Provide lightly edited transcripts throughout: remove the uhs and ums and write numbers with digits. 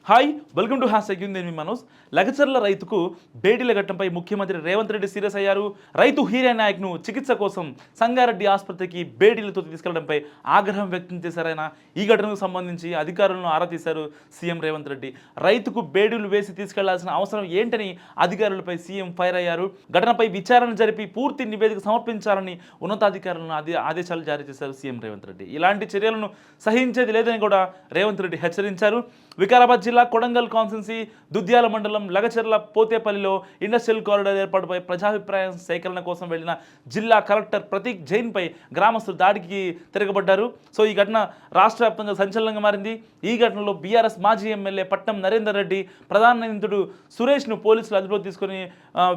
Hi welcome to hash tag నేను మీ మనోజ్. లగచర్ల రైతుకు బేడీల ఘట్టంపై ముఖ్యమంత్రి రేవంత్ రెడ్డి సీరియస్ అయ్యారు. రైతు హీరియా నాయక్ను చికిత్స కోసం సంగారెడ్డి ఆసుపత్రికి బేడీలతో తీసుకెళ్లడంపై ఆగ్రహం వ్యక్తం చేశారు ఆయన. ఈ ఘటనకు సంబంధించి అధికారులను ఆరా తీశారు సీఎం రేవంత్ రెడ్డి. రైతుకు బేడీలు వేసి తీసుకెళ్లాల్సిన అవసరం ఏంటని అధికారులపై సీఎం ఫైర్ అయ్యారు. ఘటనపై విచారణ జరిపి పూర్తి నివేదిక సమర్పించాలని ఉన్నతాధికారులను ఆదేశాలు జారీ చేశారు సీఎం రేవంత్ రెడ్డి. ఇలాంటి చర్యలను సహించేది లేదని కూడా రేవంత్ రెడ్డి హెచ్చరించారు. వికారాబాద్ జిల్లా కొడంగల్ కాన్స్టిట్యున్సీ దుద్యాల మండలం లగచర్ల పోతేపల్లిలో ఇండస్ట్రియల్ కారిడార్ ఏర్పాటుపై ప్రజాభిప్రాయం సేకరణ కోసం వెళ్లిన జిల్లా కలెక్టర్ ప్రతీక్ జైన్పై గ్రామస్తులు దాడికి తిరగబడ్డారు. సో ఈ ఘటన రాష్ట్ర వ్యాప్తంగా సంచలనంగా మారింది. ఈ ఘటనలో బీఆర్ఎస్ మాజీ ఎమ్మెల్యే పట్నం నరేందర్ రెడ్డి, ప్రధాన నిందితుడు సురేష్ను పోలీసులు అదుపులోకి తీసుకొని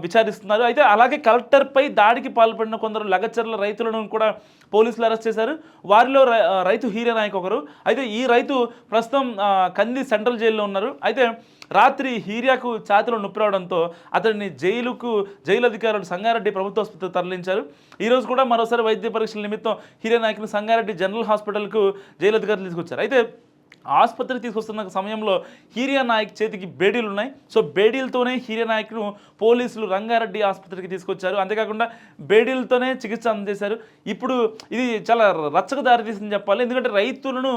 విచారిస్తున్నారు. అయితే అలాగే కలెక్టర్పై దాడికి పాల్పడిన కొందరు లగచర్ల రైతులను కూడా పోలీసులు అరెస్ట్ చేశారు. వారిలో రైతు హీరియా నాయక్ ఒకరు. అయితే ఈ రైతు ప్రస్తుతం కంది సెంట్రల్ జైల్లో ఉన్నారు. అయితే రాత్రి హీరియాకు ఛాతిలో నొప్పి రావడంతో అతడిని జైలు అధికారులు సంగారెడ్డి ప్రభుత్వ ఆసుపత్రికి తరలించారు. ఈరోజు కూడా మరోసారి వైద్య పరీక్షల నిమిత్తం హీరియా నాయక్ను సంగారెడ్డి జనరల్ హాస్పిటల్కు జైలు అధికారులు తీసుకొచ్చారు. అయితే ఆసుపత్రికి తీసుకొస్తున్న సమయంలో హీరియా నాయక్ చేతికి బేడీలు ఉన్నాయి. సో బేడీలతోనే హీరియా నాయక్ను పోలీసులు రంగారెడ్డి ఆసుపత్రికి తీసుకొచ్చారు. అంతేకాకుండా బేడీలతోనే చికిత్స అందజేశారు. ఇప్పుడు ఇది చాలా రచ్చకు దారితీసిందని చెప్పాలి. ఎందుకంటే రైతులను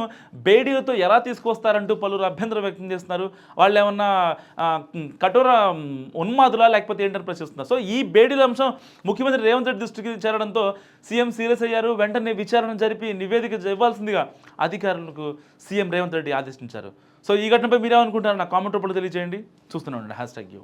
బేడీలతో ఎలా తీసుకొస్తారంటూ పలువురు అభ్యంతరం వ్యక్తం చేస్తున్నారు. వాళ్ళు ఏమన్నా కఠోర ఉన్మాదులా లేకపోతే ఏంటని ప్రశ్నిస్తున్నారు. సో ఈ బేడీల అంశం ముఖ్యమంత్రి రేవంత్ రెడ్డి దృష్టికి చేరడంతో సీఎం సీరియస్ అయ్యారు. వెంటనే విచారణ జరిపి నివేదిక ఇవ్వాల్సిందిగా అధికారులకు సీఎం రేవంత్ రెడ్డి ఆదేశించారు. సో ఈ ఘటనపై మీరేమనుకుంటారు? నా కామెంట్ రూపంలో తెలియజేయండి. చూస్తూనే ఉండండి హ్యాష్ ట్యాగ్ యూ.